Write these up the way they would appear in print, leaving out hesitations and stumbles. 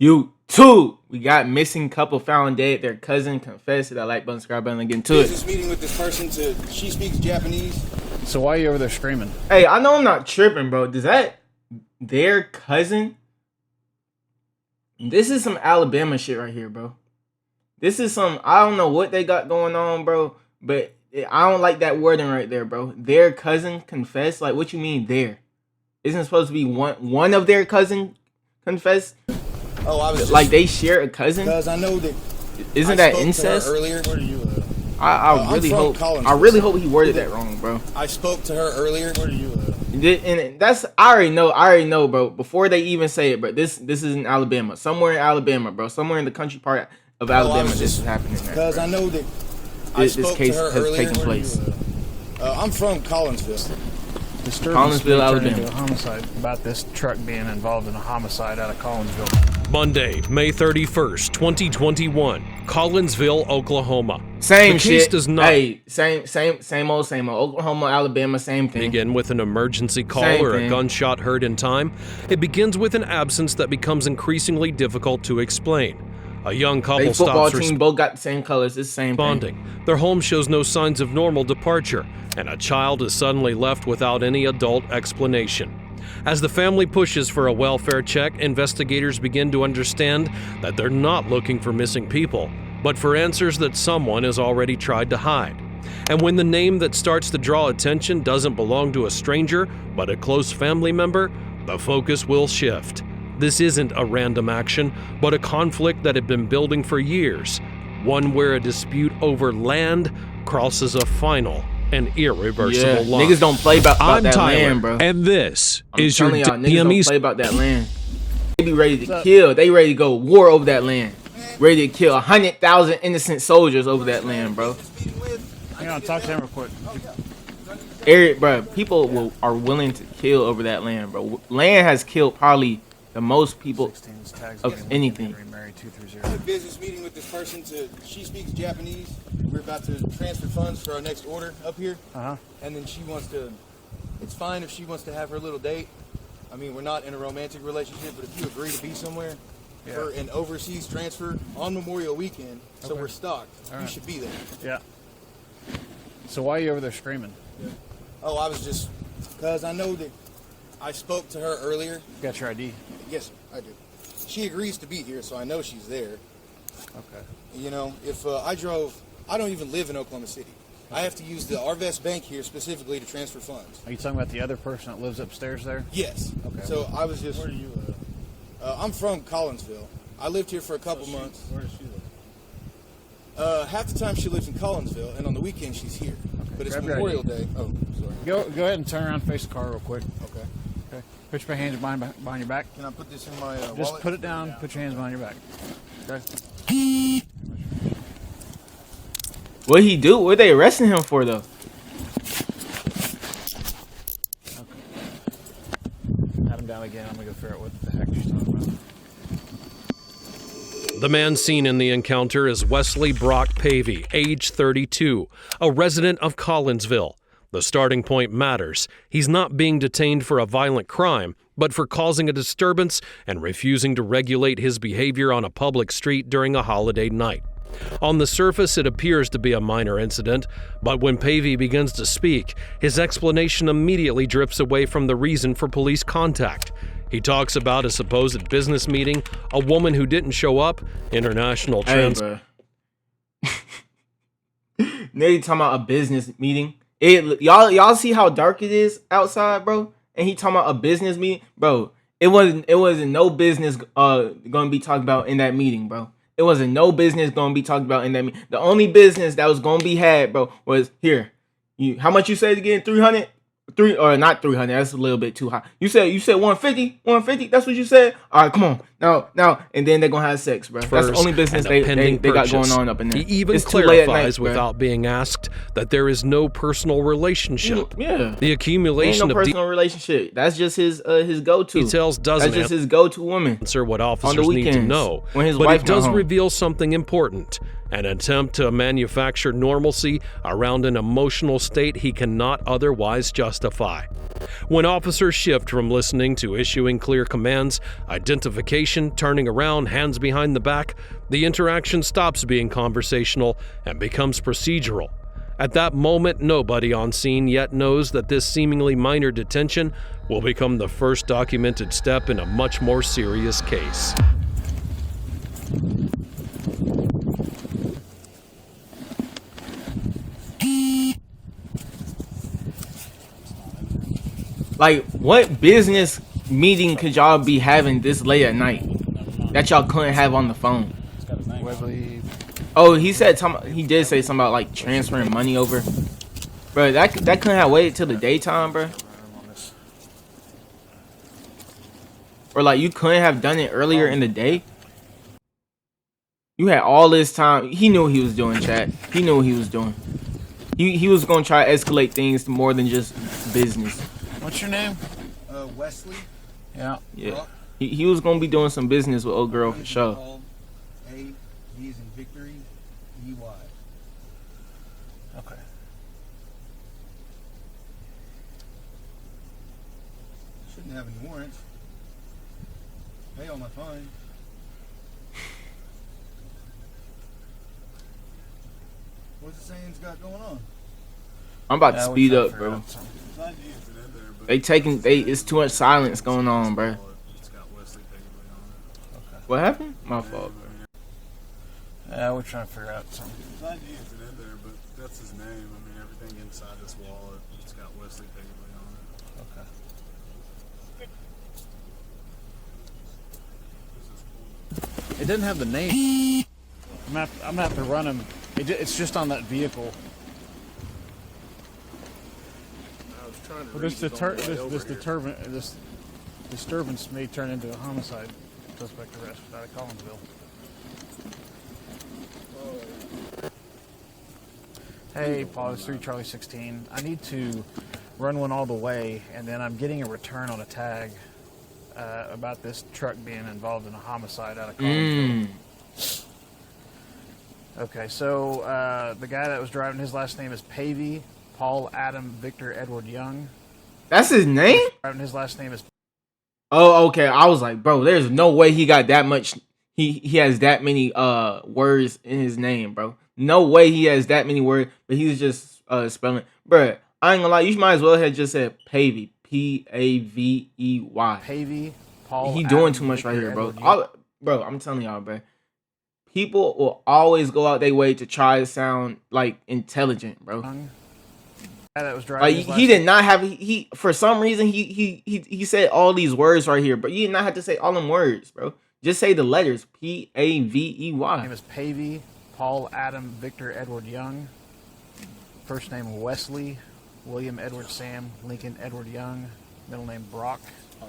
YouTube. We got missing couple found dead. Their cousin confessed to that like button, subscribe button, and get into it. Business meeting with this person she speaks Japanese. So why are you over there screaming? Hey, I know I'm not tripping, bro. Does that their cousin? This is some Alabama shit right here, bro. This is some, I don't know what they got going on, bro, but I don't like that wording right there, bro. Their cousin confessed? Like, what you mean there? Isn't it supposed to be one of their cousin confessed? Oh, I was just, like they share a cousin? Because I know that. Isn't that incest? Earlier. Where are you? I really hope he worded that wrong, bro. I spoke to her earlier. Where are you? And that's I already know, bro. Before they even say it, bro. This is in Alabama, somewhere in Alabama, bro. Somewhere in the country part of Alabama, this is happening. Because I know that this case has taken place. I'm from Collinsville. Collinsville, Alabama. Into a homicide about this truck being involved in a homicide out of Collinsville. Monday, May 31st, 2021, Collinsville, Oklahoma. Same the shit. Case does not same old. Oklahoma, Alabama, same thing. Begin with an emergency call or a gunshot heard in time. It begins with an absence that becomes increasingly difficult to explain. A young couple they football stops team both got the same colors. It's the same responding. thing. Their home shows no signs of normal departure, and a child is suddenly left without any adult explanation. As the family pushes for a welfare check, investigators begin to understand that they're not looking for missing people, but for answers that someone has already tried to hide. And when the name that starts to draw attention doesn't belong to a stranger, but a close family member, the focus will shift. This isn't a random action, but a conflict that had been building for years, one where a dispute over land crosses a final and irreversible line. Niggas don't play about I'm that Tyler, land, bro. and this I'm is your telling y'all, niggas don't DME. play about that land. They be ready to kill. They ready to go war over that land. Ready to kill 100,000 innocent soldiers over that land, bro. Hang on, talk to him real quick. Eric, bro, people are willing to kill over that land, bro. Land has killed probably the most people of anything. I had a business meeting with this person she speaks Japanese. We're about to transfer funds for our next order up here. And then she wants to, it's fine if she wants to have her little date. I mean, we're not in a romantic relationship, but if you agree to be somewhere for an overseas transfer on Memorial Weekend, so we're stocked, you should be there. Yeah. So why are you over there screaming? Oh, I was just, because I know that I spoke to her earlier. You got your ID? Yes, sir, I do. She agrees to be here, so I know she's there. Okay. You know, if I don't even live in Oklahoma City. I have to use the Arvest Bank here specifically to transfer funds. Are you talking about the other person that lives upstairs there? Yes. Okay. So I was just... Where are you? I'm from Collinsville. I lived here for a couple months. Where does she live? Half the time she lives in Collinsville, and on the weekend she's here. Okay. But it's Grab your Memorial ID. Day. Oh, sorry. Go ahead and turn around and face the car real quick. Okay. Okay. Put your hands behind your back. Can I put this in my Just wallet? put it down. Put your hands behind your back. Okay. What'd he do? What are they arresting him for, though? Pat him down again. I'm gonna go figure out what the heck she's talking about. The man seen in the encounter is Wesley Brock Pavey, age 32, a resident of Collinsville. The starting point matters. He's not being detained for a violent crime, but for causing a disturbance and refusing to regulate his behavior on a public street during a holiday night. On the surface, it appears to be a minor incident, but when Pavey begins to speak, his explanation immediately drifts away from the reason for police contact. He talks about a supposed business meeting, a woman who didn't show up, international trends. Hey, bro. They talking about a business meeting. Y'all see how dark it is outside, bro? And he talking about a business meeting, bro. It wasn't no business gonna be talked about in that meeting, bro. It wasn't no business gonna be talked about in that meeting. The only business that was gonna be had, bro, was here. How much you said again? 300? Or not 300, that's a little bit too high. You said 150? 150? That's what you said? All right, come on. Now, and then they're going to have sex, bro. That's the only business they got going on up in there. He even it's clarifies night, without being asked that there is no personal relationship. Yeah. The accumulation Ain't no personal relationship. That's just his go-to. Details doesn't That's just his go-to woman. Answer what officers need to know. When his but wife it does home. reveal something important. An attempt to manufacture normalcy around an emotional state he cannot otherwise justify. When officers shift from listening to issuing clear commands, identification, turning around, hands behind the back, the interaction stops being conversational and becomes procedural. At that moment, nobody on scene yet knows that this seemingly minor detention will become the first documented step in a much more serious case. Like, what business meeting could y'all be having this late at night that y'all couldn't have on the phone? Webley. Oh, he did say something about like transferring money over, bro. That couldn't have waited till the daytime, bro. Or like you couldn't have done it earlier in the day. You had all this time. He knew what he was doing, chat. He knew what he was doing. He was gonna try to escalate things to more than just business. What's your name? Wesley. Yeah. Yeah. He was gonna be doing some business with old girl for sure. A, V is in victory, E-Y. Okay. Shouldn't have any warrants. Pay all my fine. What's the saying's got going on? I'm about to speed up, bro. It's too much silence going on, bro. What happened? My fault, bro. Yeah, we're trying to figure out something. It's not using in there, but that's his name. I mean, everything inside this wallet, it's got Wesley Paisley on it. Okay. It doesn't have the name. I'm gonna have to run him. It's just on that vehicle. Well, this disturbance may turn into a homicide. Suspect arrested out of Collinsville. Hey, Paul, it's 3 Charlie 16. I need to run one all the way, and then I'm getting a return on a tag about this truck being involved in a homicide out of Collinsville. Okay, so the guy that was driving, his last name is Pavey, Paul Adam Victor Edward Young. That's his name? Driving, his last name is... Oh, okay. I was like, bro, there's no way he got that much. He has that many words in his name, bro. No way he has that many words, but he's just spelling. Bro, I ain't gonna lie. You might as well have just said Pavey. P-A-V-E-Y. Pavey, Paul He doing Adam, too much Victor right here, bro. Edward Bro, I'm telling y'all, bro. People will always go out their way to try to sound like intelligent, bro. Young. That was driving Like he did not have he for some reason he said all these words right here, but you did not have to say all them words, bro. Just say the letters P-A-V-E-Y. His name is Pavey, Paul Adam Victor Edward Young. First name Wesley, William Edward Sam, Lincoln Edward Young. Middle name Brock.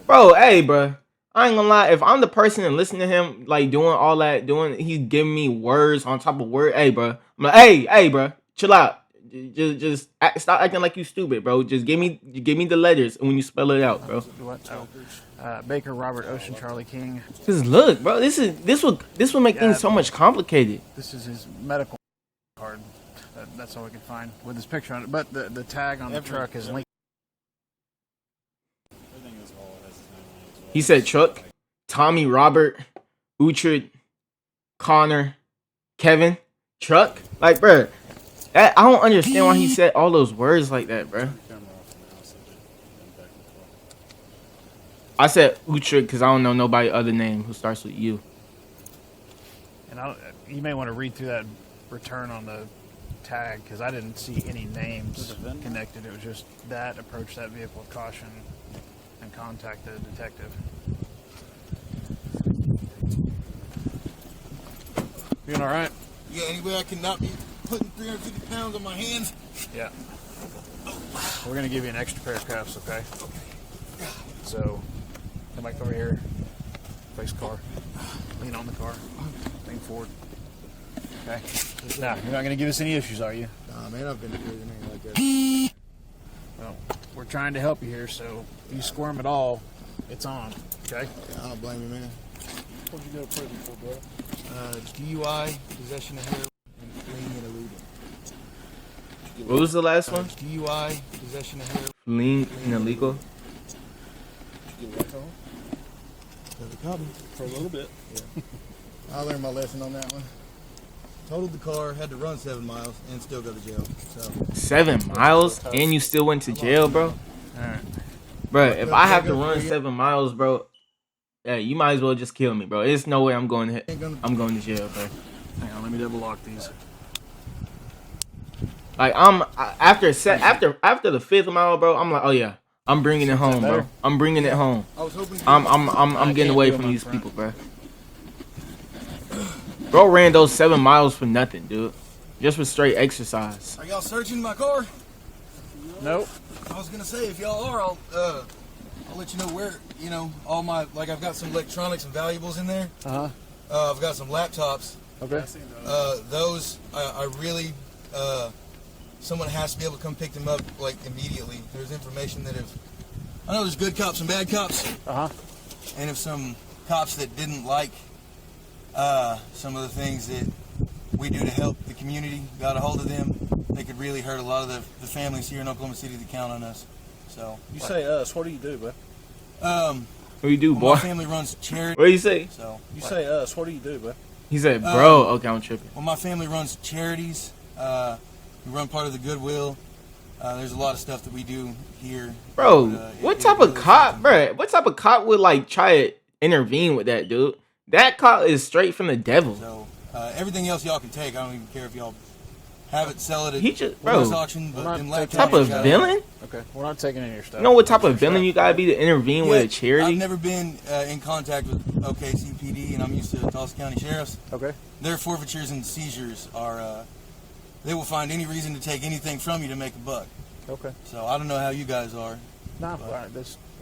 Bro, hey, bro. I ain't gonna lie. If I'm the person and listening to him, like doing all that, he's giving me words on top of words. Hey, bro. I'm like, hey, bro, chill out. Just stop acting like you stupid, bro. Just give me the letters when you spell it out, bro. Baker Robert Ocean Charlie King. Cause look, bro, this will make things so much complicated. This is his medical card. That's all we can find with his picture on it. But the tag on the truck is Lincoln. He said Chuck, Tommy, Robert, Uhtred, Connor, Kevin, Truck. Like, bro, I don't understand why he said all those words like that, bro. I said Uhtred because I don't know nobody other name who starts with U. And you may want to read through that return on the tag because I didn't see any names connected. It was just that approach that vehicle with caution and contact the detective. Feeling all right? Yeah, anyway I cannot be putting 350 pounds on my hands. Yeah. We're going to give you an extra pair of cuffs, okay? So, come back over here. Face car. Lean on the car. Lean forward. Okay? Now, you're not going to give us any issues, are you? Nah, man, I've been through anything like that. Well, we're trying to help you here, so if you squirm at all, it's on, okay? Yeah, I don't blame you, man. What'd you go to prison for, bro? DUI, possession of heroin, and fleeing and eluding. What was the last one? DUI, possession of heroin. Fleeing and illegal. get back home Another copy. for a little bit. I learned my lesson on that one. Totaled the car, had to run 7 miles, and still go to jail. So 7 miles and you still went to jail, bro. All right. Bro, if I have to run 7 miles, bro, yeah, you might as well just kill me, bro. There's no way I'm going to jail, bro. Hang on, let me double lock these. Like after the 5th mile, bro, I'm like, oh yeah, I'm bringing it home, bro. I'm bringing it home. I was hoping. I'm getting away from these people, bro. Bro ran those 7 miles for nothing, dude. Just for straight exercise. Are y'all searching my car? Nope. I was gonna say if y'all are, I'll let you know where. You know, all my I've got some electronics and valuables in there. I've got some laptops. Okay. Those I really someone has to be able to come pick them up like immediately. There's information that I know there's good cops and bad cops. And if some cops that didn't like some of the things that we do to help the community got a hold of them, they could really hurt a lot of the families here in Oklahoma City that count on us. So You say us. What do you do, bud? What do you do, boy? my family runs charity. What do you say? So You say us. What do you do, bud? He said, bro, okay, I'm tripping. well, my family runs charities. We run part of the Goodwill. There's a lot of stuff that we do here. Bro, But, what it type really of cop, something. bro? What type of cop would like try to intervene with that, dude? That cop is straight from the devil. So everything else y'all can take. I don't even care if y'all have it, sell it at He just, this bro, auction. But not in Lake taking type County, of you gotta- villain? Okay. We're not taking any of your stuff. You know what type of villain you gotta be to intervene with a Yeah, charity? I've never been in contact with OKCPD, and I'm used to Tulsa County Sheriffs. Okay. Their forfeitures and seizures are, they will find any reason to take anything from you to make a buck. Okay. So I don't know how you guys are. No,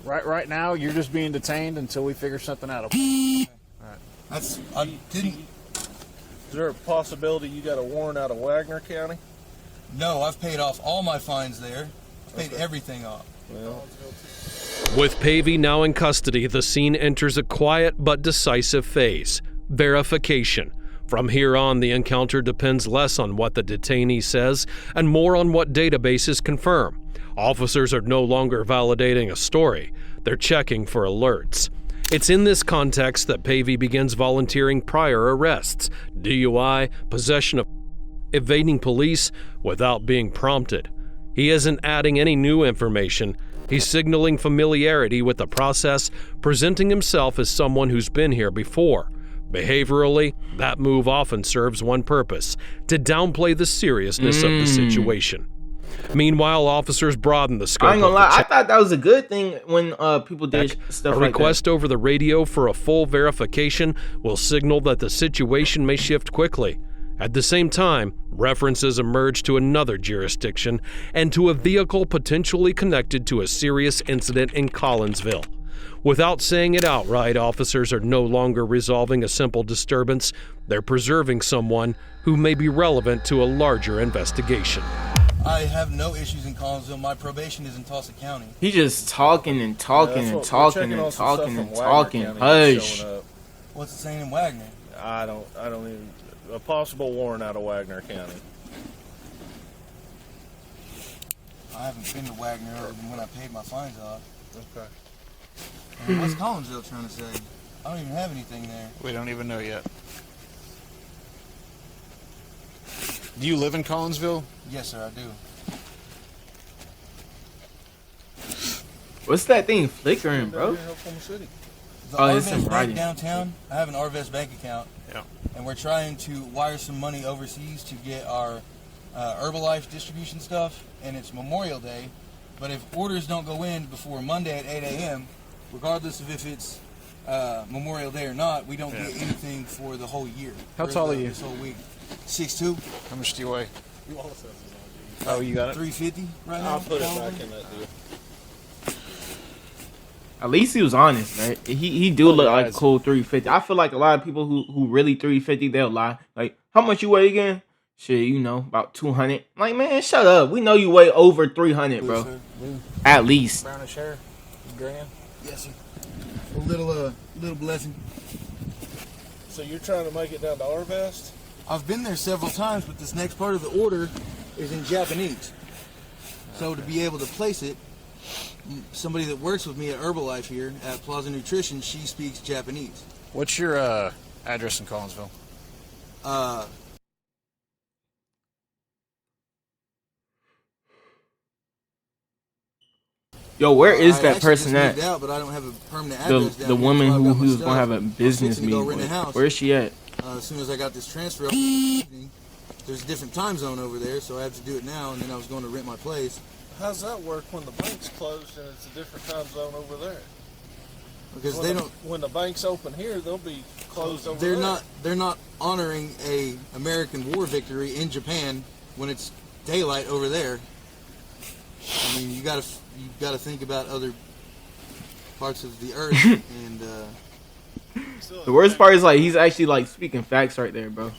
right now you're just being detained until we figure something out. Okay. I didn't. Is there a possibility you got a warrant out of Wagner County? No, I've paid off all my fines there. I've paid everything off. Well, With Pavey now in custody, the scene enters a quiet but decisive phase: verification. From here on, the encounter depends less on what the detainee says and more on what databases confirm. Officers are no longer validating a story, they're checking for alerts. It's in this context that Pavey begins volunteering prior arrests, DUI, possession of evading police without being prompted. He isn't adding any new information. He's signaling familiarity with the process, presenting himself as someone who's been here before. Behaviorally, that move often serves one purpose: to downplay the seriousness of the situation. Meanwhile, officers broaden the scope I ain't gonna of the lie, I check. thought that was a good thing when people did stuff A like request over the radio for a full verification will signal that the situation may shift quickly. At the same time, references emerge to another jurisdiction and to a vehicle potentially connected to a serious incident in Collinsville. Without saying it outright, officers are no longer resolving a simple disturbance. They're preserving someone who may be relevant to a larger investigation. I have no issues in Collinsville. My probation is in Tulsa County. that. He just talking and talking and talking and talking and talking. Hush. What's it saying in Wagner? I don't even. A possible warrant out of Wagner County. I haven't been to Wagner other than when I paid my fines off. Okay. And what's Collinsville trying to say? I don't even have anything there. We don't even know yet. Do you live in Collinsville? Yes, sir, I do. What's that thing flickering, bro? Here in Oklahoma City. The Oh, it's in Arvest Bank writing. downtown, I have an Arvest bank account. Yeah. And we're trying to wire some money overseas to get our Herbalife distribution stuff, and it's Memorial Day. But if orders don't go in before Monday at 8 a.m., regardless of if it's Memorial Day or not, we don't get anything for the whole year. How For tall are you? This whole week. 6'2", How much do you weigh? You also says it's Oh, you got it? 350 right now. I'll put it probably. back in that deal. At least he was honest, right? He do look like a guys. cool 350. I feel like a lot of people who really 350, they'll lie. Like, how much you weigh again? Shit, you know, about 200. Like, man, shut up. We know you weigh over 300, bro. Sir. At least. Brownish hair, grin. Yes, sir. A little blessing. So you're trying to make it down to Arvest? I've been there several times, but this next part of the order is in Japanese. So to be able to place it, somebody that works with me at Herbalife here at Plaza Nutrition, she speaks Japanese. What's your address in Collinsville? Yo, where is I that actually person just at? moved out, but I don't have a permanent address down The here, woman so I've who got my was gonna stuff. have a I was business fixing to go meeting rent a with. house. Where is she at? As soon as I got this transfer up in the evening, there's a different time zone over there, so I have to do it now, and then I was going to rent my place. How's that work when the bank's closed and it's a different time zone over there? Because When they the, don't, when the bank's open here, they'll be closed over they're there. they're not honoring a American war victory in Japan when it's daylight over there. I mean, you gotta think about other parts of the earth, and The worst part is like he's actually like speaking facts right there, bro.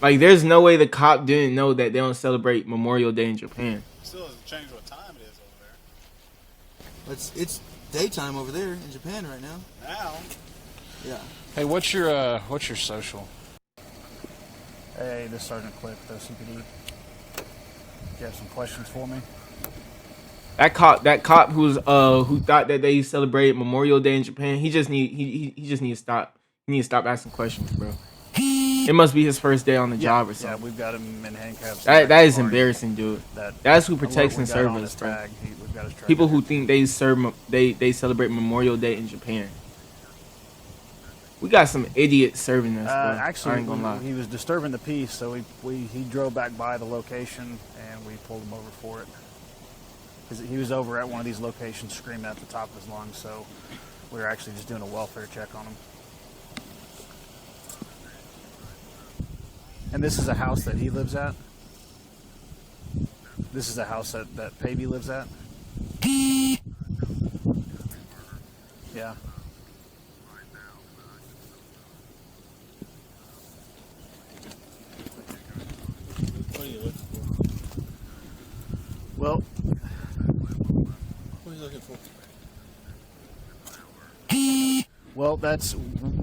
Like there's no way the cop didn't know that they don't celebrate Memorial Day in Japan. Still doesn't change what time it is over it's daytime over there in Japan right now. there. Now, Yeah. Hey, what's your social? Hey, this is Sergeant Cliff, the CPD. Do you have some questions for me? That cop who thought that they celebrated Memorial Day in Japan, he just need to stop. He needs to stop asking questions, bro. It must be his first day on the job or Yeah, something. we've got him in handcuffs. That is embarrassing, dude. That's who alert protects we and got on serves his us, bro. tag, we've got his track People record. who think they celebrate Memorial Day in Japan. We got some idiots serving us, bro. I Actually, ain't gonna lie. he was disturbing the peace, so he drove back by the location and we pulled him over for it. Because he was over at one of these locations screaming at the top of his lungs, so we were actually just doing a welfare check on him. And this is a house that he lives at. This is a house that Pavey lives at. Yeah. what are you looking for? Well, What are you looking for?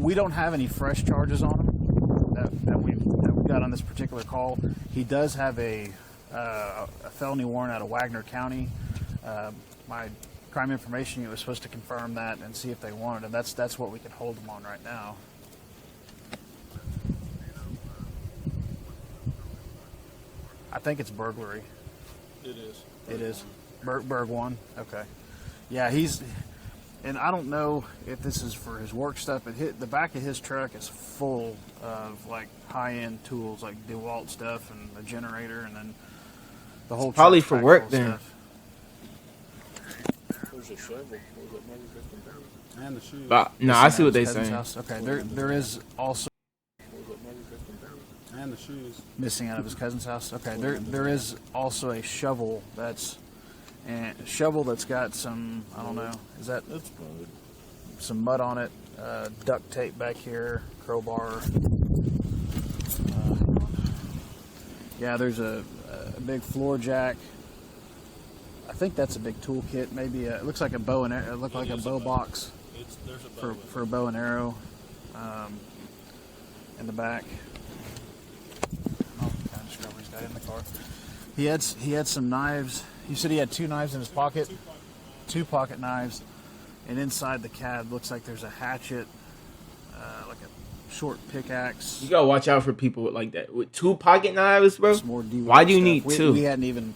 we don't have any fresh charges on him that we got on this particular call. He does have a felony warrant out of Wagner County. My crime information unit was supposed to confirm that and see if they wanted him. That's what we can hold him on right now. I think it's burglary. It is. It is. Berg 1? Okay. Yeah, and I don't know if this is for his work stuff, but the back of his truck is full of like high-end tools, like DeWalt stuff and a generator, and then the whole Probably truck's for packed work full of then. stuff. There's a shovel. There's a mother victim there. And the shoes. But, no, This I is see what at they his cousin's saying. house. Okay, there is also And the shoes. missing out of his cousin's house. Okay, there is also a shovel that's got some, I don't know, is that some mud on it, duct tape back here, crowbar. Yeah, there's a big floor jack. I think that's a big tool kit. Maybe it looks like a bow and arrow. It looked like a bow box There's a bow. for a bow and arrow in the back. Oh, kind of discovered he's got it in the car. He had some knives. You said he had 2 knives in his pocket, 2 pocket knives, and inside the cab looks like there's a hatchet, like a short pickaxe. You gotta watch out for people like that with 2 pocket knives, bro. Some more DeWalt Why do you stuff. need 2? We hadn't even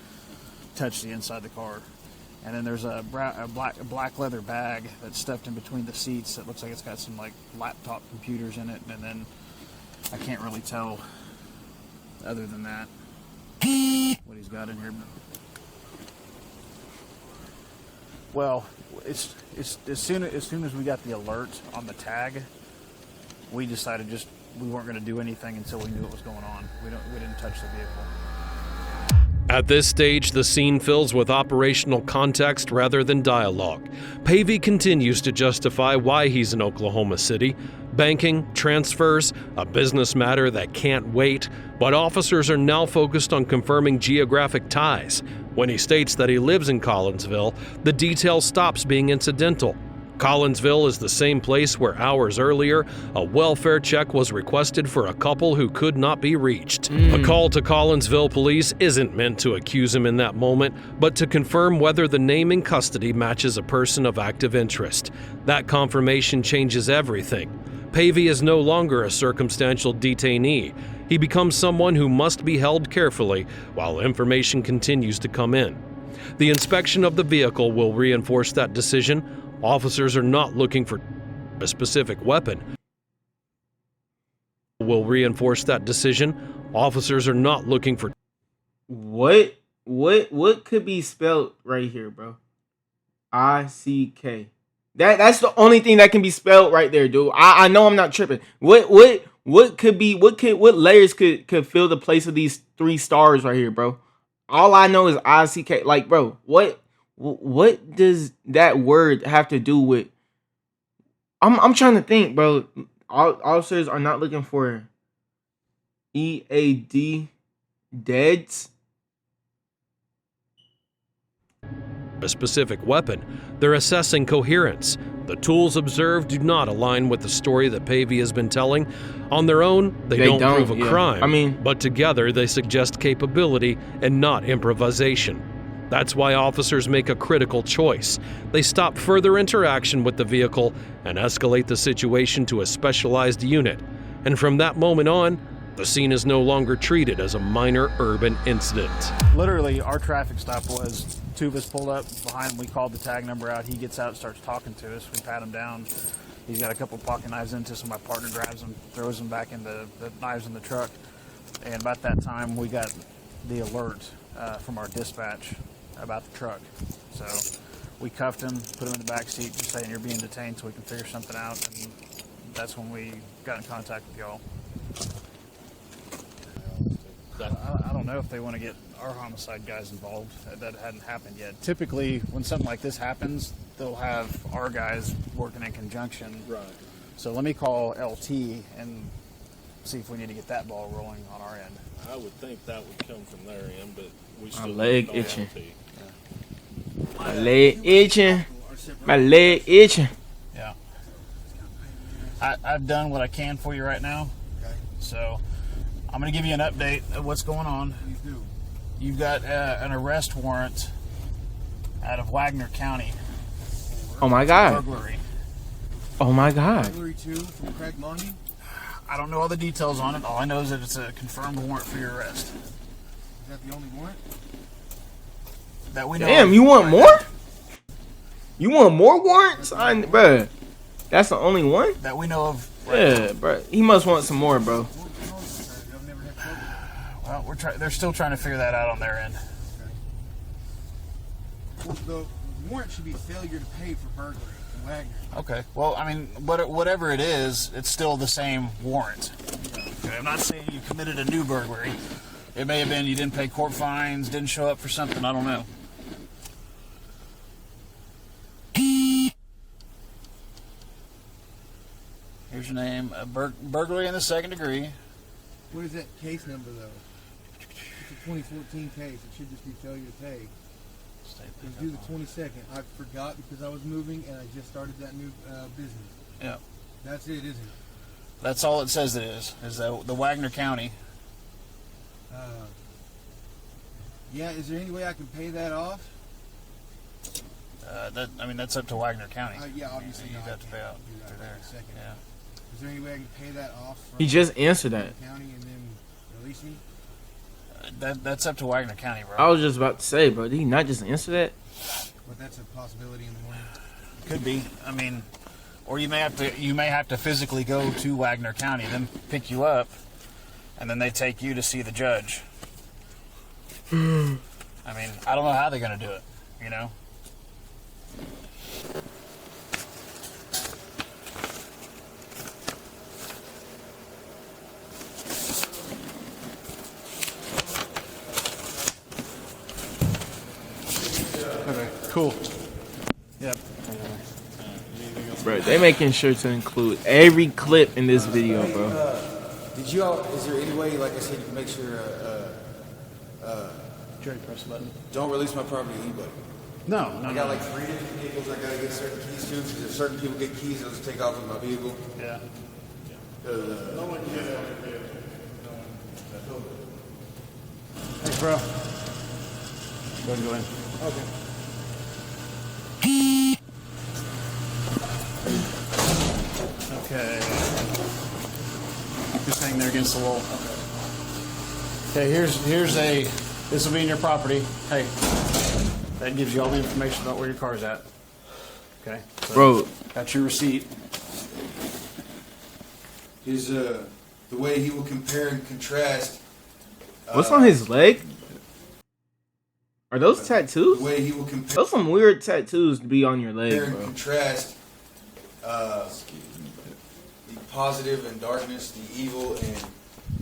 touched the inside of the car. And then there's a black leather bag that's stuffed in between the seats that looks like it's got some like laptop computers in it, and then I can't really tell other than that what he's got in here. Well, it's as soon as we got the alert on the tag, we decided we weren't going to do anything until we knew what was going on. We didn't touch the vehicle. At this stage, the scene fills with operational context rather than dialogue. Pavey continues to justify why he's in Oklahoma City. Banking, transfers, a business matter that can't wait, but officers are now focused on confirming geographic ties. When he states that he lives in Collinsville, the detail stops being incidental. Collinsville is the same place where hours earlier, a welfare check was requested for a couple who could not be reached. A call to Collinsville police isn't meant to accuse him in that moment, but to confirm whether the name in custody matches a person of active interest. That confirmation changes everything. Pavey is no longer a circumstantial detainee. He becomes someone who must be held carefully while information continues to come in. The inspection of the vehicle will reinforce that decision. Officers are not looking for a specific weapon. Will reinforce that decision. Officers are not looking for. What could be spelled right here, bro? ICK. That's the only thing that can be spelled right there, dude. I know I'm not tripping. What layers could fill the place of these 3 stars right here, bro? All I know is ICK. Like, bro, what does that word have to do with? I'm trying to think, bro. Officers are not looking for EAD deads. A specific weapon. They're assessing coherence. The tools observed do not align with the story that Pavey has been telling. On their own, they don't prove a crime. But together they suggest capability and not improvisation. That's why officers make a critical choice. They stop further interaction with the vehicle and escalate the situation to a specialized unit. And from that moment on, the scene is no longer treated as a minor urban incident. Literally, our traffic stop was 2 of us pulled up behind him. We called the tag number out. He gets out, starts talking to us. We pat him down. He's got a couple pocket knives into, so my partner grabs them, throws them back in the knives in the truck. And about that time, we got the alert from our dispatch about the truck. So we cuffed him, put him in the back seat, just saying you're being detained so we can figure something out. And that's when we got in contact with y'all. I don't know if they want to get our homicide guys involved. That hadn't happened yet. Typically, when something like this happens, they'll have our guys working in conjunction. Right. So let me call LT and see if we need to get that ball rolling on our end. I would think that would come from their end, but we still My leg need to itching. LT. My leg itching. My leg itching. Yeah. I've done what I can for you right now. Okay. So I'm going to give you an update of what's going on. Please do. You've got an arrest warrant out of Wagner County. Oh my God. Burglary. Oh my God. Burglary 2 from Craig Mondy. I don't know all the details on it. All I know is that it's a confirmed warrant for your arrest. Is that the only warrant? That we know. Damn, of. you want more? You want more warrants? Bruh, that's the only one? That we know of. Yeah, bruh. He must want some more, bro. I've never had trouble. Well, they're still trying to figure that out on their end. Well, the warrant should be failure to pay for burglary in Wagner. Okay. Well, I mean, whatever it is, it's still the same warrant. Okay, I'm not saying you committed a new burglary. It may have been you didn't pay court fines, didn't show up for something. I don't know. Here's your name. Burglary in the 2nd degree. What is that case number, though? It's a 2014 case. It should just be failure to pay. It was due the 22nd. I forgot because I was moving and I just started that new business. Yeah. That's it, isn't it? That's all it says it is the Wagner County. Yeah, is there any way I can pay that off? That's up to Wagner County. Yeah, obviously You'd not. have to pay out Do that through right there. in a second. Yeah. Is there any way I can pay that off from He just answered that. the county and then release me? That's up to Wagner County, bro. I was just about to say, bro, did he not just answer that? But that's a possibility in the morning. Could be. I mean, or you may have to physically go to Wagner County, then pick you up, and then they take you to see the judge. I mean, I don't know how they're gonna do it. You know. Okay. Cool. Yep. Bro, they making sure to include every clip in this video, bro. Did you all, is there any way, like I said, you can make sure, Jerry, press the button. don't release my property to anybody? No, I got like 3 different vehicles I gotta get certain keys to. Because if certain people get keys, they'll just take off with my vehicle. Yeah. No one can have a vehicle. Thanks, bro. Go ahead and go in. Okay. Okay. Just hang there against the wall. Okay, this will be in your property. Hey, that gives you all the information about where your car's at. Okay, so Bro. that's your receipt. His the way he will compare and contrast. What's on his leg? Are those tattoos? The way he will compare Those some weird tattoos to be on your leg, and bro. contrast the positive and darkness, the evil and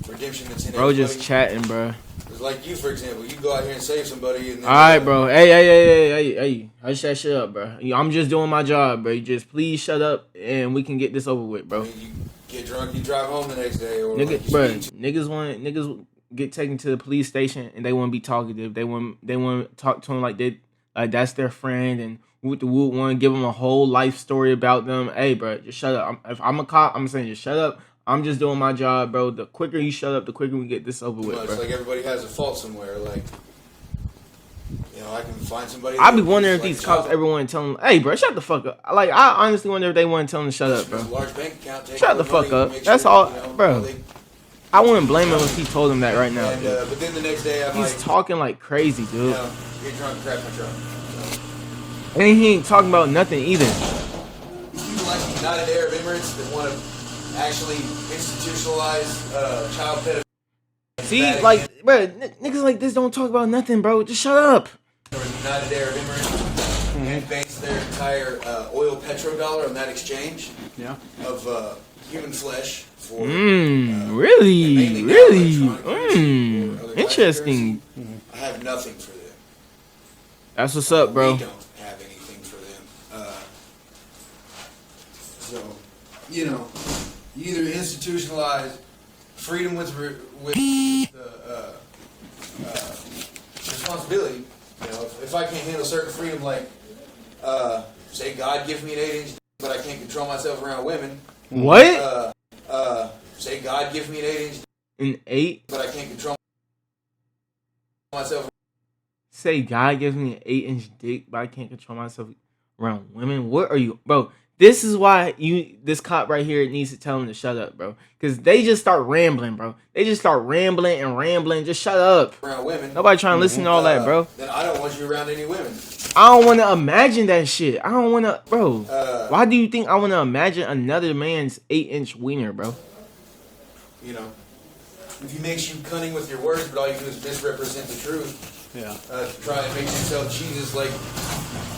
redemption that's in Bro, everybody. just chatting, bro. It's like you, for example. You go out here and save somebody, and then, All right, bro. Hey, hush that shit up, bro. I'm just doing my job, bro. You just please shut up, and we can get this over with, bro. You get drunk, you drive home the next day, or Nigga, like you bro, speak niggas get taken to the police station, and they want to be talkative. They want to talk to him like that's their friend, and woot the woot want to give them a whole life story about them. Hey, bro, just shut up. If I'm a cop, I'm saying just shut up. I'm just doing my job, bro. The quicker you shut up, the quicker we get this over with, It's bro. like everybody has a fault somewhere. Like, you know, I can find somebody. I be that wondering if like these cops ever want to tell them, hey, bro, shut the fuck up. Like, I honestly wonder if they want to tell them to shut up, There's bro. a large bank account. Take Shut all the fuck money, up. make That's sure, all- you know, bro. they- I wouldn't blame him if he told him that right now. And dude. but then the next day, I'm He's like, talking like crazy, you dude. know, get drunk, crash my truck. And he ain't talking about nothing either. These people like the United Arab Emirates that want to actually institutionalize child pedophilia. See, like, bro, niggas like this don't talk about nothing, bro. Just shut up. Or the United Arab Emirates and base their entire oil petrodollar on that exchange Yeah. of human flesh for Really? mainly now Really? electronic currency or other types of Interesting. currency. I have nothing for them. That's what's up, bro. We don't have anything for them. So, you know, you either institutionalize freedom with responsibility. You know, if I can't handle certain freedom, like say God gives me an 8-inch, but I can't control myself around women. What? Say God gives me an 8-inch, An 8? but I can't control myself. Say God gives me an 8-inch dick, but I can't control myself around women. What are you, bro? This is why this cop right here needs to tell him to shut up, bro. Because they just start rambling, bro. They just start rambling and rambling. Just shut up. Around women. Nobody trying to listen to all that, bro. Then I don't want you around any women. I don't want to imagine that shit. I don't want to, bro. Why do you think I want to imagine another man's 8-inch wiener, bro? You know, if he makes you cunning with your words, but all you do is misrepresent the truth. Yeah. To try and make yourself Jesus, like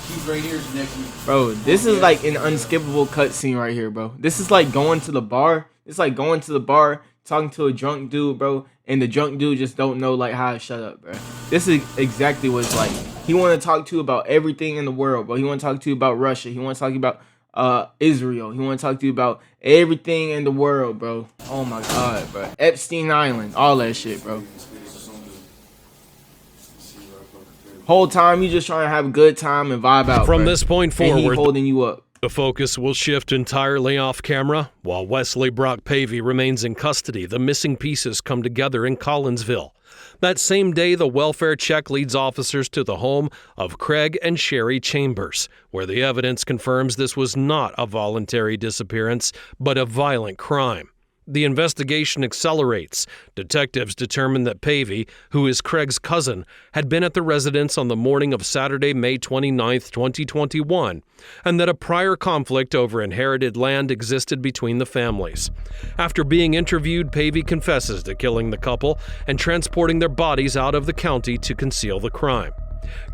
keep great ears and neck. Bro, this is like an unskippable cutscene right here, bro. This is like going to the bar. It's like going to the bar, talking to a drunk dude, bro, and the drunk dude just don't know like how to shut up, bro. This is exactly what it's like. He want to talk to you about everything in the world, bro. He want to talk to you about Russia. He want to talk to you about Israel. He want to talk to you about everything in the world, bro. Oh my god, bro. Epstein Island, all that shit, bro. Whole time you just trying to have a good time and vibe out. From bro. this point And he forward, holding you up. the focus will shift entirely off camera. While Wesley Brock Pavey remains in custody, the missing pieces come together in Collinsville. That same day, the welfare check leads officers to the home of Craig and Sherry Chambers, where the evidence confirms this was not a voluntary disappearance, but a violent crime. The investigation accelerates. Detectives determine that Pavey, who is Craig's cousin, had been at the residence on the morning of Saturday, May 29, 2021, and that a prior conflict over inherited land existed between the families. After being interviewed, Pavey confesses to killing the couple and transporting their bodies out of the county to conceal the crime.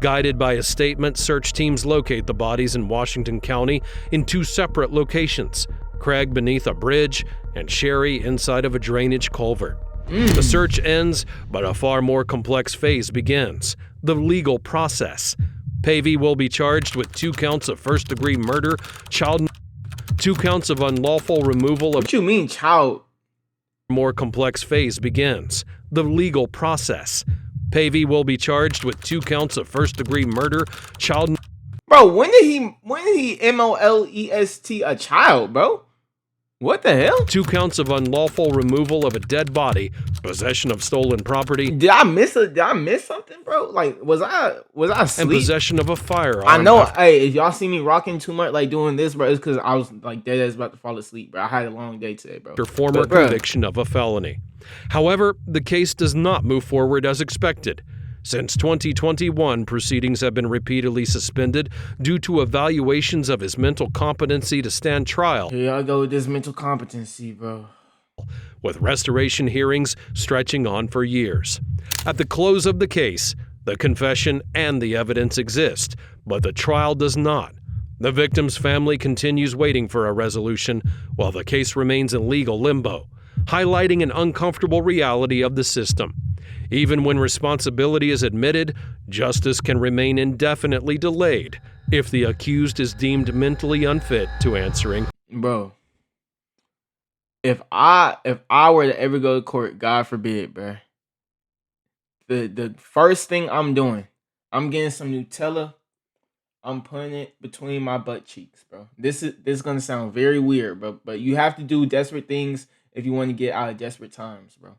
Guided by a statement, search teams locate the bodies in Washington County in 2 separate locations, Craig beneath a bridge and Sherry inside of a drainage culvert. The search ends, but a far more complex phase begins: the legal process. Pavey will be charged with 2 counts of first-degree murder, 2 counts of unlawful removal of. What you mean, child? More complex phase begins: the legal process. Pavey will be charged with 2 counts of first-degree murder, child Bro, when did he molest a child, bro? What the hell? 2 counts of unlawful removal of a dead body, possession of stolen property, Did I miss something, bro? Like, was I and asleep? possession of a firearm. I know. Hey, if y'all see me rocking too much, like doing this, bro, it's because I was like dead ass about to fall asleep, bro. I had a long day today, bro. After former But, bruh, conviction of a felony. However, the case does not move forward as expected. Since 2021, proceedings have been repeatedly suspended due to evaluations of his mental competency to stand trial, Here y'all go with this mental competency, bro. with restoration hearings stretching on for years. At the close of the case, the confession and the evidence exist, but the trial does not. The victim's family continues waiting for a resolution while the case remains in legal limbo, highlighting an uncomfortable reality of the system. Even when responsibility is admitted, justice can remain indefinitely delayed if the accused is deemed mentally unfit to answering. Bro, if I were to ever go to court, God forbid, bro, the first thing I'm doing, I'm getting some Nutella. I'm putting it between my butt cheeks, bro. This is gonna sound very weird, bro, but you have to do desperate things if you want to get out of desperate times, bro.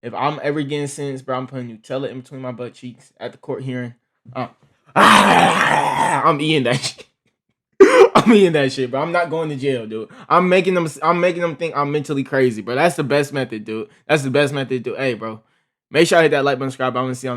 If I'm ever getting sentenced, bro, I'm putting Nutella in between my butt cheeks at the court hearing. I'm eating that shit. I'm eating that shit, bro. I'm not going to jail, dude. I'm making them think I'm mentally crazy, bro. That's the best method, dude. That's the best method, dude. Hey, bro. Make sure I hit that like button, subscribe. I want to see you on the